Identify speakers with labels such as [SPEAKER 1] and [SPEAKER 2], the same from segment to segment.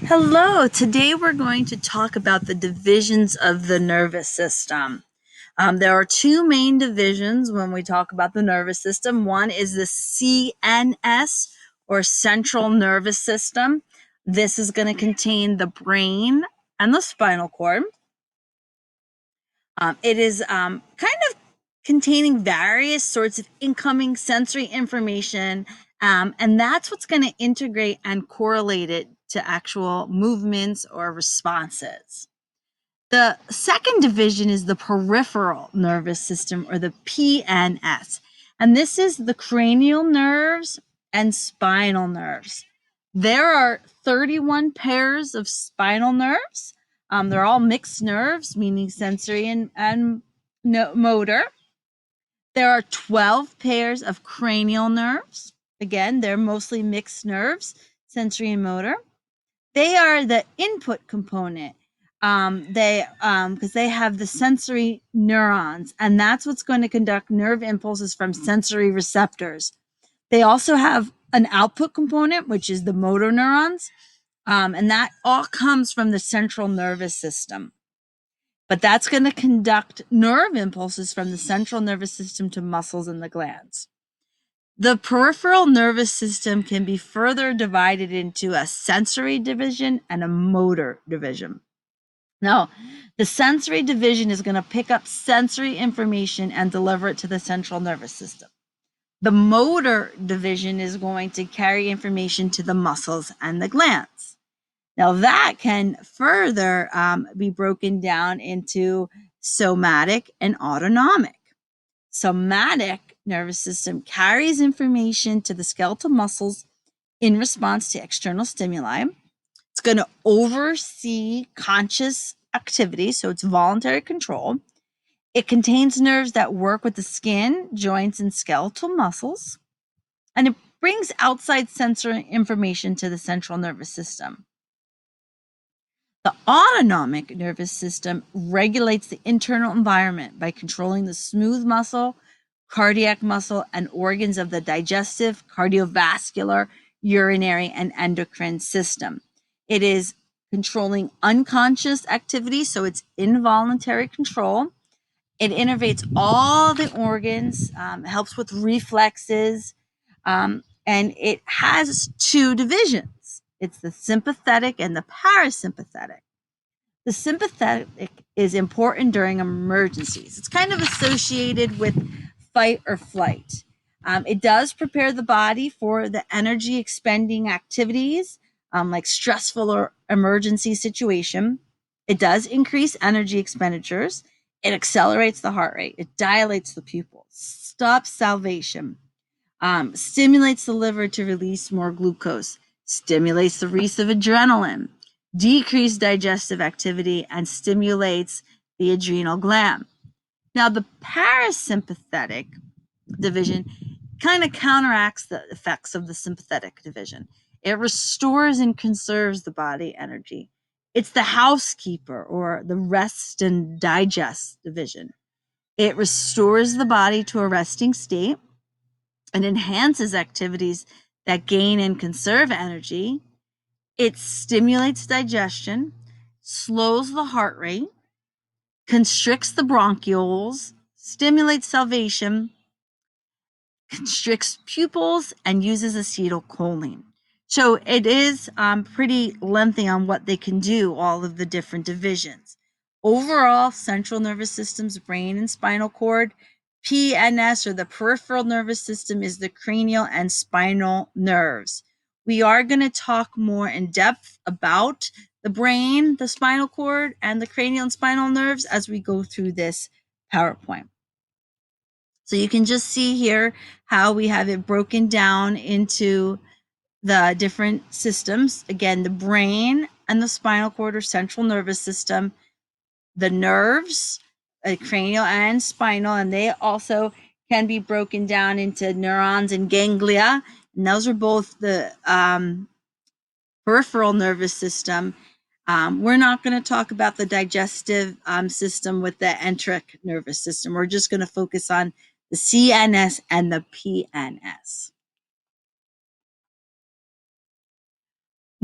[SPEAKER 1] Hello, today we're going to talk about the divisions of the nervous system. There are two main divisions when we talk about the nervous system. One is the CNS, or central nervous system. This is going to contain the brain and the spinal cord. It is kind of containing various sorts of incoming sensory information, and that's what's going to integrate and correlate it to actual movements or responses. The second division is the peripheral nervous system, or the PNS, and this is the cranial nerves and spinal nerves. There are 31 pairs of spinal nerves. They're all mixed nerves, meaning sensory and motor. There are 12 pairs of cranial nerves. Again, they're mostly mixed nerves, sensory and motor. They are the input component. Because they have the sensory neurons, and that's what's going to conduct nerve impulses from sensory receptors. They also have an output component, which is the motor neurons, and that all comes from the central nervous system. But that's going to conduct nerve impulses from the central nervous system to muscles and the glands. The peripheral nervous system can be further divided into a sensory division and a motor division. Now, the sensory division is going to pick up sensory information and deliver it to the central nervous system. The motor division is going to carry information to the muscles and the glands. Now, that can further be broken down into somatic and autonomic. Somatic nervous system carries information to the skeletal muscles in response to external stimuli. It's going to oversee conscious activity, so it's voluntary control. It contains nerves that work with the skin, joints, and skeletal muscles, and it brings outside sensory information to the central nervous system. The autonomic nervous system regulates the internal environment by controlling the smooth muscle, cardiac muscle, and organs of the digestive, cardiovascular, urinary, and endocrine system. It is controlling unconscious activity, so it's involuntary control. It innervates all the organs, helps with reflexes, and it has two divisions. It's the sympathetic and the parasympathetic. The sympathetic is important during emergencies. It's kind of associated with fight or flight. It does prepare the body for the energy expending activities, like stressful or emergency situation. It does increase energy expenditures. It accelerates the heart rate. It dilates the pupils, stops salivation, stimulates the liver to release more glucose, stimulates the release of adrenaline, decrease digestive activity, and stimulates the adrenal gland. Now, the parasympathetic division kind of counteracts the effects of the sympathetic division. It restores and conserves the body energy. It's the housekeeper, or the rest and digest division. It restores the body to a resting state and enhances activities that gain and conserve energy. It stimulates digestion, slows the heart rate, constricts the bronchioles, stimulates salivation, constricts pupils, and uses acetylcholine. So it is pretty lengthy on what they can do, all of the different divisions. Overall, central nervous system's brain and spinal cord. PNS, or the peripheral nervous system, is the cranial and spinal nerves. We are going to talk more in depth about the brain, the spinal cord, and the cranial and spinal nerves as we go through this PowerPoint. So you can just see here how we have it broken down into the different systems. Again, the brain and the spinal cord, or central nervous system, the nerves, cranial and spinal, and they also can be broken down into neurons and ganglia. And those are both the peripheral nervous system. We're not going to talk about the digestive system with the enteric nervous system. We're just going to focus on the CNS and the PNS.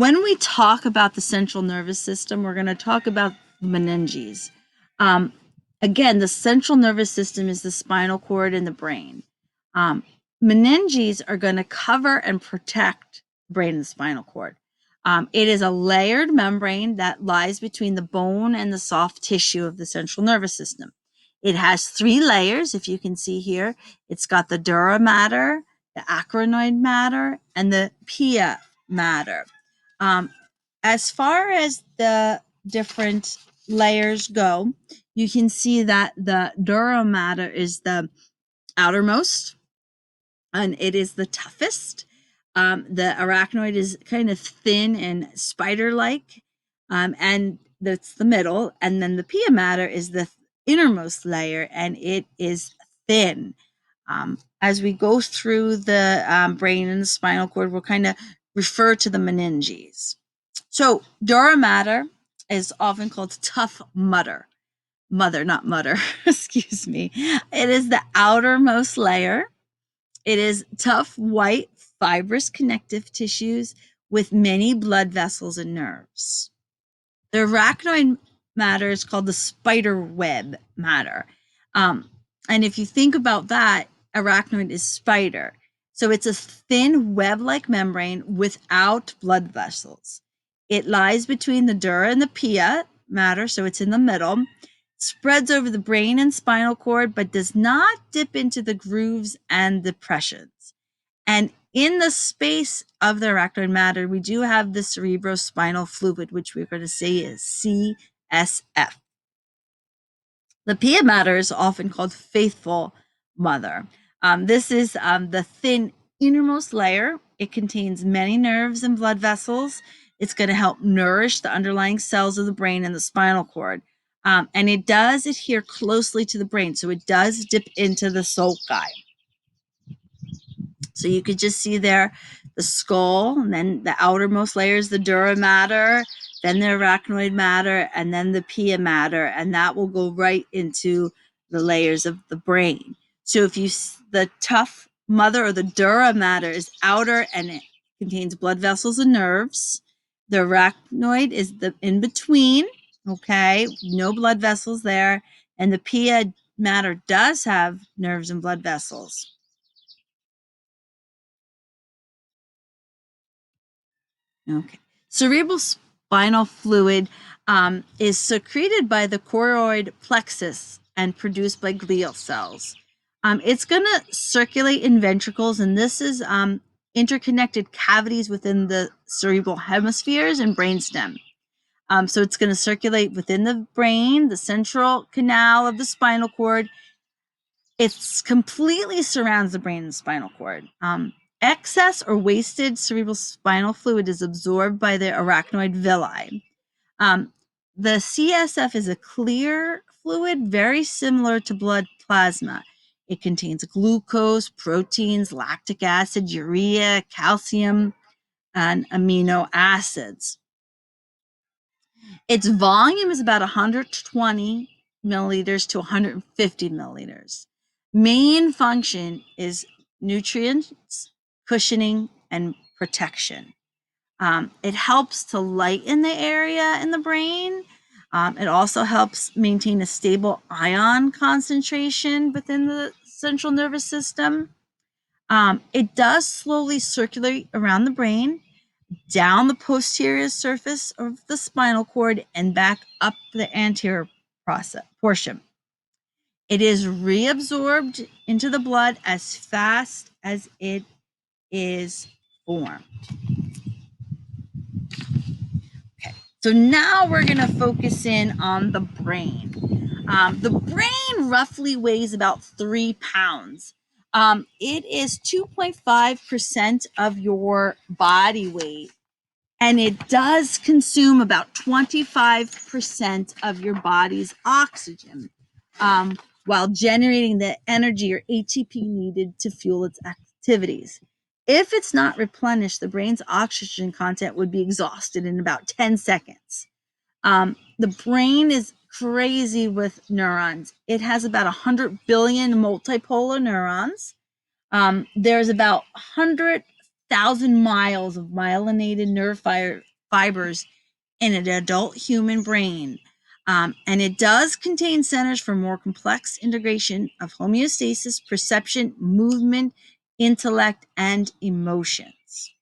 [SPEAKER 1] When we talk about the central nervous system, we're going to talk about the meninges. Again, the central nervous system is the spinal cord and the brain. Meninges are going to cover and protect the brain and the spinal cord. It is a layered membrane that lies between the bone and the soft tissue of the central nervous system. It has 3 layers, if you can see here. It's got the dura mater, the acronoid matter, and the pia mater. As far as the different layers go, you can see that the dura mater is the outermost, and it is the toughest. The arachnoid is kind of thin and spider-like, and that's the middle. And then the pia mater is the innermost layer, and it is thin. As we go through the brain and the spinal cord, we'll kind of refer to the meninges. So dura mater is often called tough mother, not mutter, excuse me. It is the outermost layer. It is tough, white, fibrous connective tissues with many blood vessels and nerves. The arachnoid matter is called the spider web matter. And if you think about that, arachnoid is spider. So it's a thin web-like membrane without blood vessels. It lies between the dura and the pia matter, so it's in the middle, spreads over the brain and spinal cord, but does not dip into the grooves and depressions. And in the space of the arachnoid matter, we do have the cerebrospinal fluid, which we're going to say is CSF. The pia mater is often called faithful mother. This is the thin innermost layer. It contains many nerves and blood vessels. It's going to help nourish the underlying cells of the brain and the spinal cord. And it does adhere closely to the brain, so it does dip into the sulci. So you could just see there the skull, and then the outermost layer is the dura mater, then the arachnoid matter, and then the pia mater, and that will go right into the layers of the brain. So if you, the tough mother or the dura mater is outer and it contains blood vessels and nerves. The arachnoid is the in between, okay, no blood vessels there, and the pia mater does have nerves and blood vessels. Okay. Cerebral spinal fluid is secreted by the choroid plexus and produced by glial cells. It's going to circulate in ventricles, and this is interconnected cavities within the cerebral hemispheres and brainstem. So it's going to circulate within the brain, the central canal of the spinal cord. It completely surrounds the brain and spinal cord. Excess or wasted cerebral spinal fluid is absorbed by the arachnoid villi. The CSF is a clear fluid very similar to blood plasma. It contains glucose, proteins, lactic acid, urea, calcium, and amino acids. Its volume is about 120 milliliters to 150 milliliters. Main function is nutrients, cushioning, and protection. It helps to lighten the area in the brain. It also helps maintain a stable ion concentration within the central nervous system. It does slowly circulate around the brain, down the posterior surface of the spinal cord, and back up the anterior portion. It is reabsorbed into the blood as fast as it is formed. Okay, so now we're going to focus in on the brain. The brain roughly weighs about 3 pounds. It is 2.5% of your body weight, and it does consume about 25% of your body's oxygen, while generating the energy or ATP needed to fuel its activities. If it's not replenished, the brain's oxygen content would be exhausted in about 10 seconds. The brain is crazy with neurons. It has about 100 billion multipolar neurons. There's about 100,000 miles of myelinated nerve fibers in an adult human brain. And it does contain centers for more complex integration of homeostasis, perception, movement, intellect, and emotions.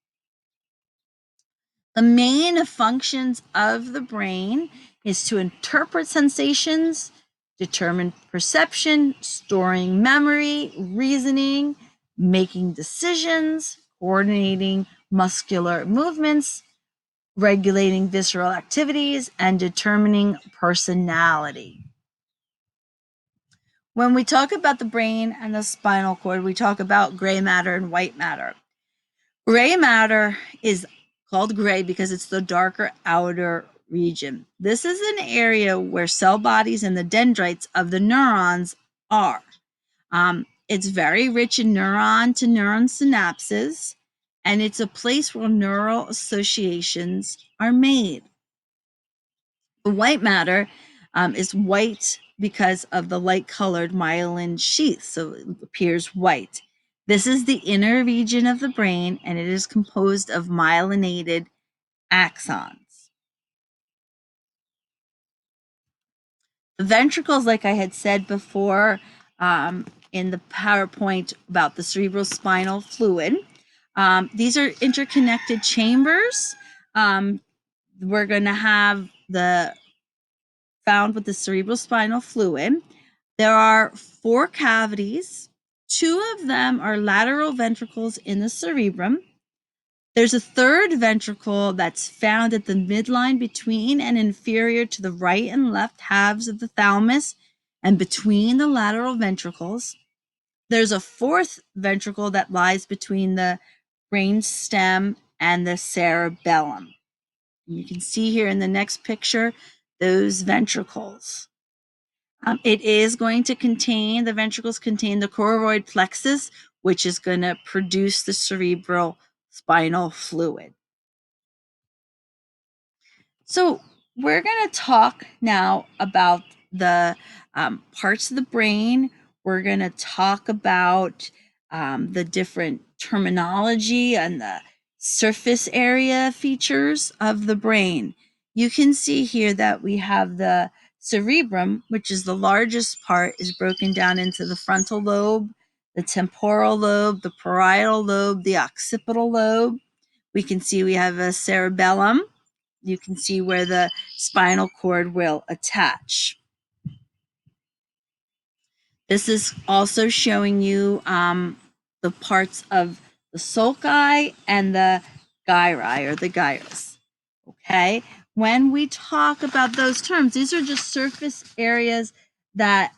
[SPEAKER 1] The main functions of the brain is to interpret sensations, determine perception, storing memory, reasoning, making decisions, coordinating muscular movements, regulating visceral activities, and determining personality. When we talk about the brain and the spinal cord, we talk about gray matter and white matter. Gray matter is called gray because it's the darker outer region. This is an area where cell bodies and the dendrites of the neurons are. It's very rich in neuron to neuron synapses, and it's a place where neural associations are made. The white matter is white because of the light-colored myelin sheath, so it appears white. This is the inner region of the brain, and it is composed of myelinated axons. The ventricles, like I had said before in the PowerPoint about the cerebrospinal fluid, these are interconnected chambers. We're going to have the found with the cerebrospinal fluid. There are 4 cavities. 2 of them are lateral ventricles in the cerebrum. There's a 3rd ventricle that's found at the midline between and inferior to the right and left halves of the thalamus and between the lateral ventricles. There's a 4th ventricle that lies between the brain stem and the cerebellum. You can see here in the next picture those ventricles. It is going to contain, the ventricles contain the choroid plexus, which is going to produce the cerebral spinal fluid. So we're going to talk now about the parts of the brain. We're going to talk about the different terminology and the surface area features of the brain. You can see here that we have the cerebrum, which is the largest part, is broken down into the frontal lobe, the temporal lobe, the parietal lobe, the occipital lobe. We can see we have a cerebellum. You can see where the spinal cord will attach. This is also showing you the parts of the sulci and the gyri or the gyrus. Okay, when we talk about those terms, these are just surface areas that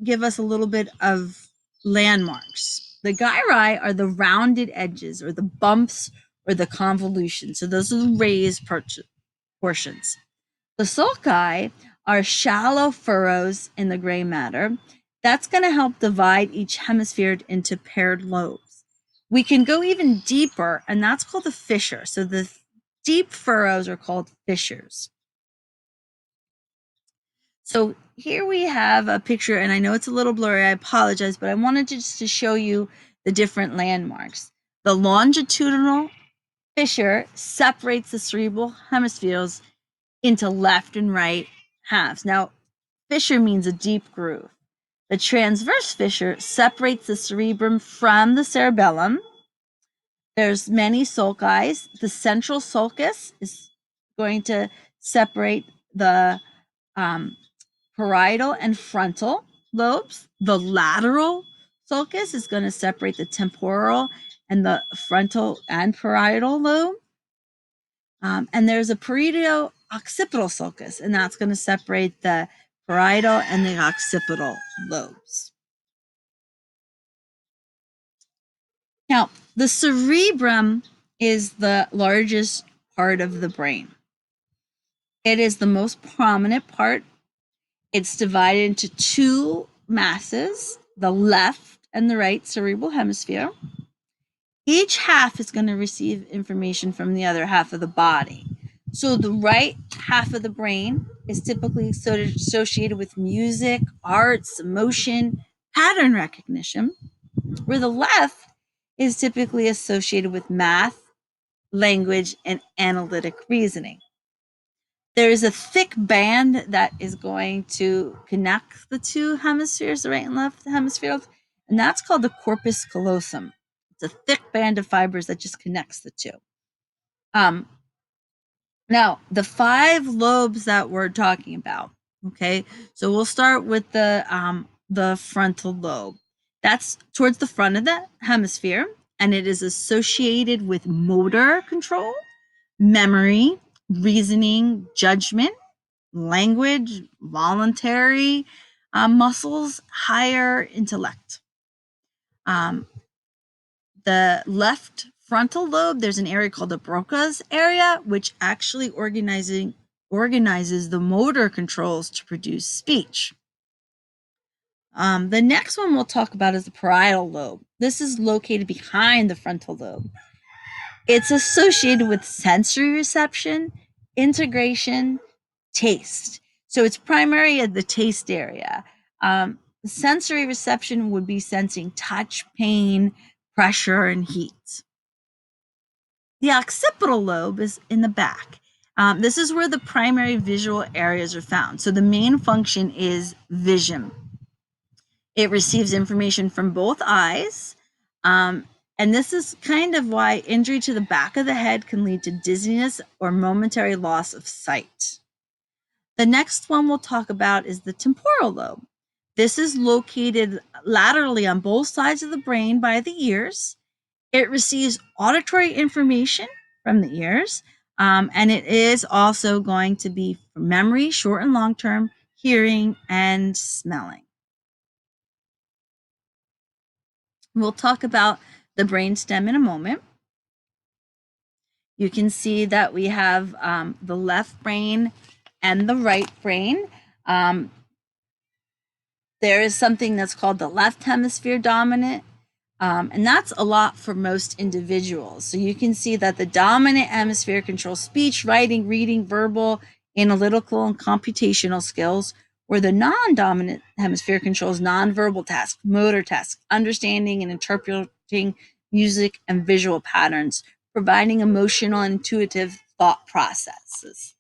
[SPEAKER 1] give us a little bit of landmarks. The gyri are the rounded edges or the bumps or the convolutions. So those are the raised portions. The sulci are shallow furrows in the gray matter. That's going to help divide each hemisphere into paired lobes. We can go even deeper, and that's called a fissure. So the deep furrows are called fissures. So here we have a picture, and I know it's a little blurry, I apologize, but I wanted just to show you the different landmarks. The longitudinal fissure separates the cerebral hemispheres into left and right halves. Now, fissure means a deep groove. The transverse fissure separates the cerebrum from the cerebellum. There's many sulci. The central sulcus is going to separate the parietal and frontal lobes. The lateral sulcus is going to separate the temporal and the frontal and parietal lobe. And there's a parieto-occipital sulcus, and that's going to separate the parietal and the occipital lobes. Now, the cerebrum is the largest part of the brain. It is the most prominent part. It's divided into 2 masses, the left and the right cerebral hemisphere. Each half is going to receive information from the other half of the body. So the right half of the brain is typically associated with music, arts, emotion, pattern recognition, where the left is typically associated with math, language, and analytic reasoning. There is a thick band that is going to connect the two hemispheres, the right and left hemisphere, and that's called the corpus callosum. It's a thick band of fibers that just connects the two. Now, the 5 lobes that we're talking about, okay? So we'll start with the frontal lobe. That's towards the front of the hemisphere, and it is associated with motor control, memory, reasoning, judgment, language, voluntary muscles, higher intellect. The left frontal lobe, there's an area called the Broca's area, which actually organizes the motor controls to produce speech. The next one we'll talk about is the parietal lobe. This is located behind the frontal lobe. It's associated with sensory reception, integration, taste. So it's primary at the taste area. Sensory reception would be sensing touch, pain, pressure, and heat. The occipital lobe is in the back. This is where the primary visual areas are found. So the main function is vision. It receives information from both eyes. And this is kind of why injury to the back of the head can lead to dizziness or momentary loss of sight. The next one we'll talk about is the temporal lobe. This is located laterally on both sides of the brain by the ears. It receives auditory information from the ears, and it is also going to be for memory, short and long term, hearing, and smelling. We'll talk about the brainstem in a moment. You can see that we have the left brain and the right brain. There is something that's called the left hemisphere dominant, and that's a lot for most individuals. So you can see that the dominant hemisphere controls speech, writing, reading, verbal, analytical, and computational skills, where the non-dominant hemisphere controls nonverbal tasks, motor tasks, understanding and interpreting music and visual patterns, providing emotional and intuitive thought processes.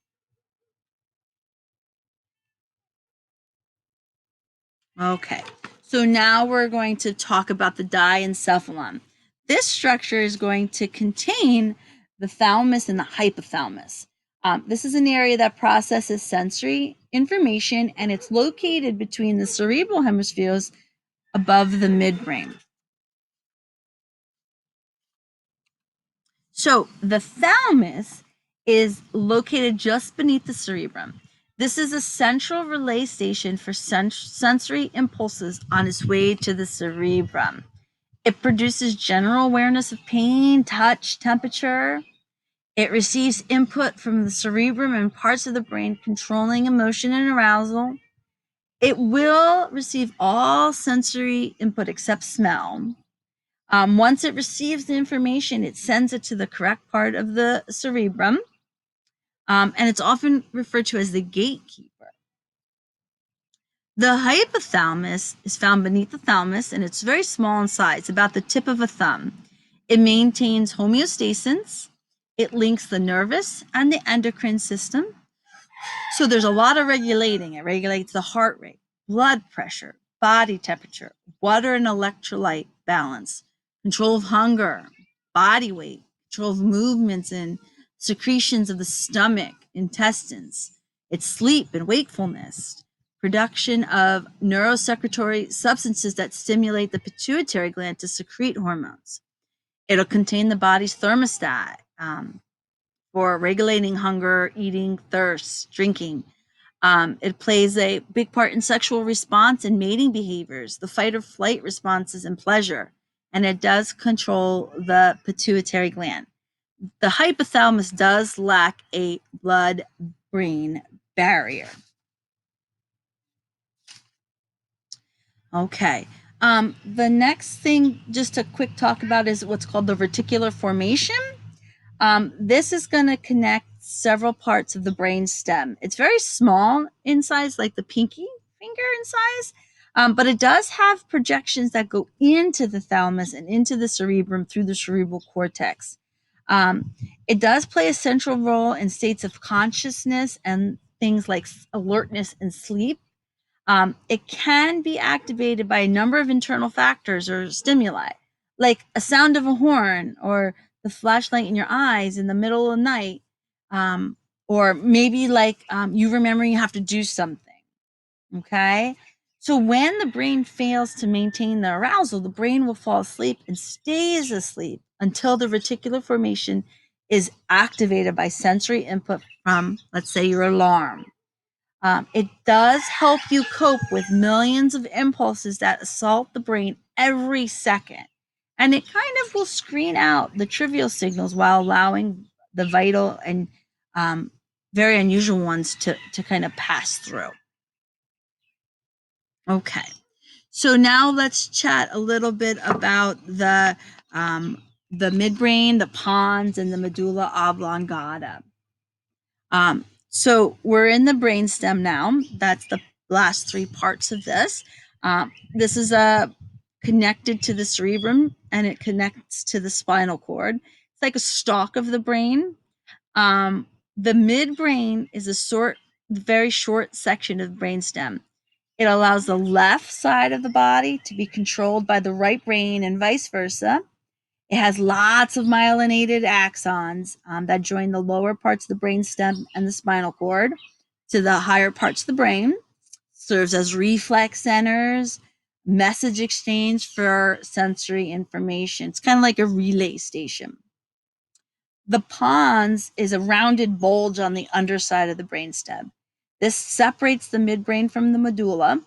[SPEAKER 1] Okay, so now we're going to talk about the diencephalon. This structure is going to contain the thalamus and the hypothalamus. This is an area that processes sensory information, and it's located between the cerebral hemispheres above the midbrain. So the thalamus is located just beneath the cerebrum. This is a central relay station for sensory impulses on its way to the cerebrum. It produces general awareness of pain, touch, temperature. It receives input from the cerebrum and parts of the brain controlling emotion and arousal. It will receive all sensory input except smell. Once it receives the information, it sends it to the correct part of the cerebrum, and it's often referred to as the gatekeeper. The hypothalamus is found beneath the thalamus, and it's very small in size, about the tip of a thumb. It maintains homeostasis. It links the nervous and the endocrine system. So there's a lot of regulating. It regulates the heart rate, blood pressure, body temperature, water and electrolyte balance, control of hunger, body weight, control of movements and secretions of the stomach, intestines. It's sleep and wakefulness, production of neurosecretory substances that stimulate the pituitary gland to secrete hormones. It'll contain the body's thermostat for regulating hunger, eating, thirst, drinking. It plays a big part in sexual response and mating behaviors, the fight or flight responses, and pleasure. And it does control the pituitary gland. The hypothalamus does lack a blood-brain barrier. Okay. The next thing, just a quick talk about, is what's called the reticular formation. This is going to connect several parts of the brain stem. It's very small in size, like the pinky finger in size, but it does have projections that go into the thalamus and into the cerebrum through the cerebral cortex. It does play a central role in states of consciousness and things like alertness and sleep. It can be activated by a number of internal factors or stimuli, like a sound of a horn or the flashlight in your eyes in the middle of the night, or maybe like you remember you have to do something. Okay. So when the brain fails to maintain the arousal, the brain will fall asleep and stays asleep until the reticular formation is activated by sensory input from, let's say, your alarm. It does help you cope with millions of impulses that assault the brain every second. And it kind of will screen out the trivial signals while allowing the vital and very unusual ones to kind of pass through. Okay. So now let's chat a little bit about the midbrain, the pons, and the medulla oblongata. So we're in the brainstem now. That's the last three parts of this. This is connected to the cerebrum, and it connects to the spinal cord. It's like a stalk of the brain. The midbrain is a very short section of the brainstem. It allows the left side of the body to be controlled by the right brain and vice versa. It has lots of myelinated axons that join the lower parts of the brainstem and the spinal cord to the higher parts of the brain. Serves as reflex centers, message exchange for sensory information. It's kind of like a relay station. The pons is a rounded bulge on the underside of the brainstem. This separates the midbrain from the medulla.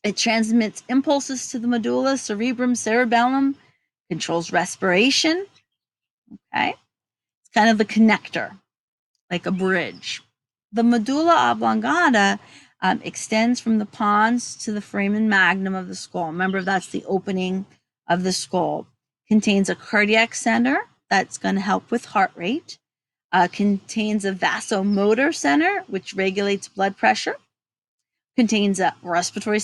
[SPEAKER 1] It transmits impulses to the medulla, cerebrum, cerebellum, controls respiration. Okay. It's kind of a connector, like a bridge. The medulla oblongata extends from the pons to the foramen magnum of the skull. Remember, that's the opening of the skull. Contains a cardiac center that's going to help with heart rate. Contains a vasomotor center, which regulates blood pressure. Contains a respiratory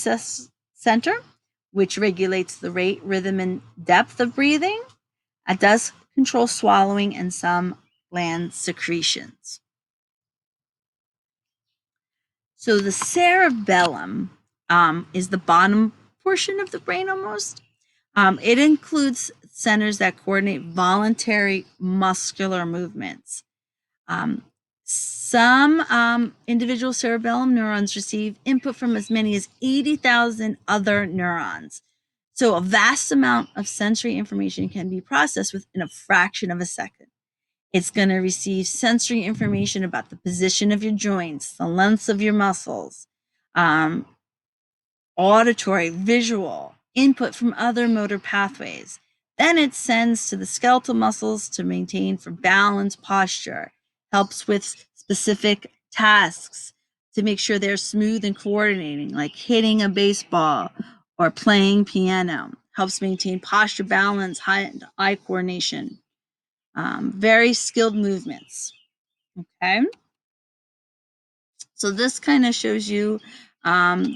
[SPEAKER 1] center, which regulates the rate, rhythm, and depth of breathing. It does control swallowing and some gland secretions. So the cerebellum is the bottom portion of the brain almost. It includes centers that coordinate voluntary muscular movements. Some individual cerebellum neurons receive input from as many as 80,000 other neurons. So a vast amount of sensory information can be processed within a fraction of a second. It's going to receive sensory information about the position of your joints, the lengths of your muscles, auditory, visual, input from other motor pathways. Then it sends to the skeletal muscles to maintain for balance, posture, helps with specific tasks to make sure they're smooth and coordinating, like hitting a baseball or playing piano, helps maintain posture, balance, eye coordination. Very skilled movements. Okay. So this kind of shows you a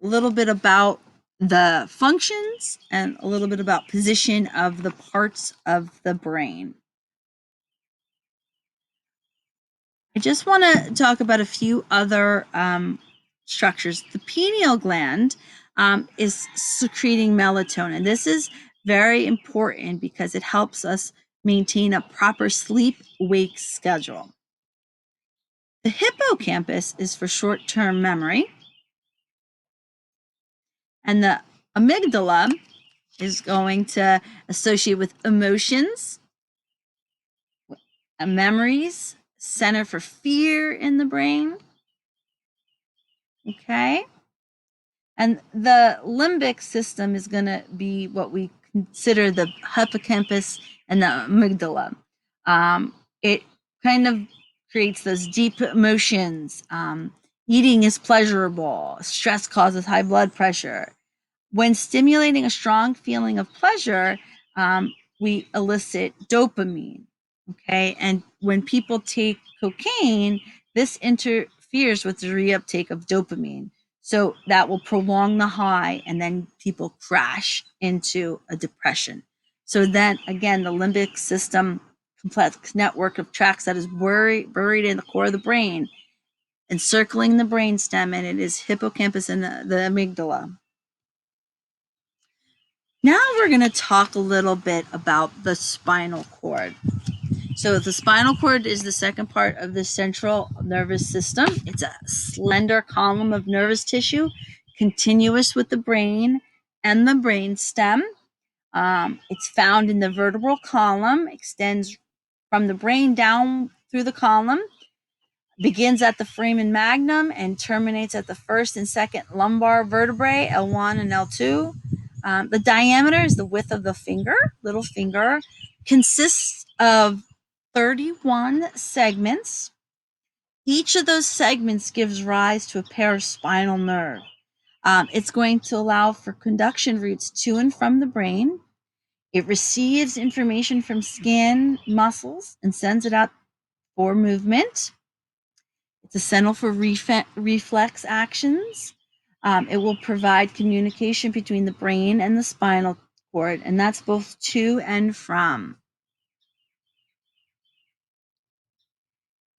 [SPEAKER 1] little bit about the functions and a little bit about position of the parts of the brain. I just want to talk about a few other structures. The pineal gland is secreting melatonin. This is very important because it helps us maintain a proper sleep-wake schedule. The hippocampus is for short-term memory. And the amygdala is going to associate with emotions, memories, center for fear in the brain. Okay. And the limbic system is going to be what we consider the hippocampus and the amygdala. It kind of creates those deep emotions. Eating is pleasurable. Stress causes high blood pressure. When stimulating a strong feeling of pleasure, we elicit dopamine. Okay. And when people take cocaine, this interferes with the reuptake of dopamine. So that will prolong the high, and then people crash into a depression. So then again, the limbic system complex network of tracts that is buried in the core of the brain, encircling the brainstem, and it is hippocampus and the amygdala. Now we're going to talk a little bit about the spinal cord. So the spinal cord is the second part of the central nervous system. It's a slender column of nervous tissue continuous with the brain and the brain stem. It's found in the vertebral column, extends from the brain down through the column, begins at the foramen magnum and terminates at the first and second lumbar vertebrae, L1 and L2. The diameter is the width of the finger, little finger, consists of 31 segments. Each of those segments gives rise to a pair of spinal nerve. It's going to allow for conduction routes to and from the brain. It receives information from skin, muscles, and sends it out for movement. It's essential for reflex actions. It will provide communication between the brain and the spinal cord, and that's both to and from.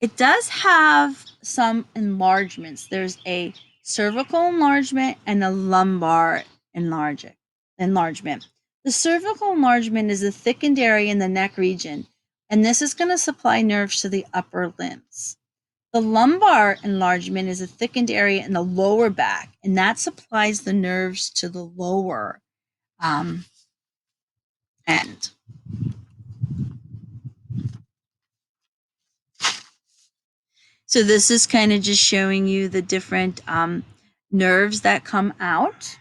[SPEAKER 1] It does have some enlargements. There's a cervical enlargement and a lumbar enlargement. The cervical enlargement is a thickened area in the neck region, and this is going to supply nerves to the upper limbs. The lumbar enlargement is a thickened area in the lower back, and that supplies the nerves to the lower end. So this is kind of just showing you the different nerves that come out.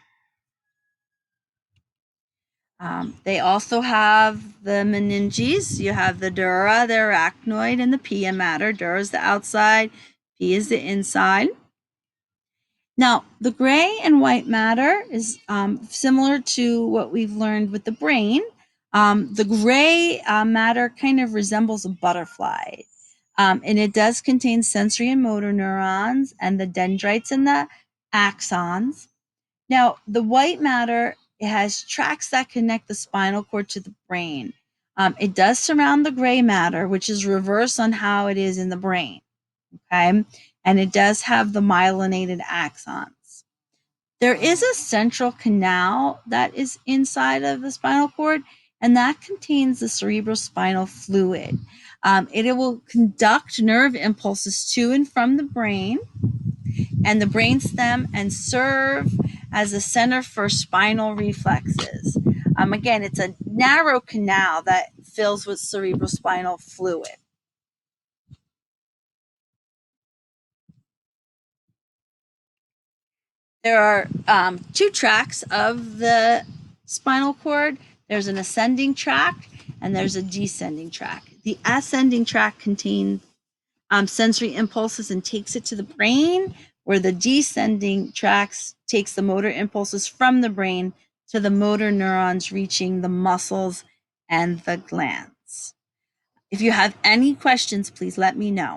[SPEAKER 1] They also have the meninges. You have the dura, the arachnoid, and the pia mater. Dura is the outside, pia is the inside. Now, the gray and white matter is similar to what we've learned with the brain. The gray matter kind of resembles a butterfly, and it does contain sensory and motor neurons and the dendrites and the axons. Now, the white matter, it has tracts that connect the spinal cord to the brain. It does surround the gray matter, which is reverse on how it is in the brain. Okay, and it does have the myelinated axons. There is a central canal that is inside of the spinal cord, and that contains the cerebrospinal fluid. It will conduct nerve impulses to and from the brain and the brainstem and serve as a center for spinal reflexes. Again, it's a narrow canal that fills with cerebrospinal fluid. There are two tracks of the spinal cord. There's an ascending tract and there's a descending tract. The ascending tract contains sensory impulses and takes it to the brain, where the descending tracts takes the motor impulses from the brain to the motor neurons reaching the muscles and the glands. If you have any questions, please let me know.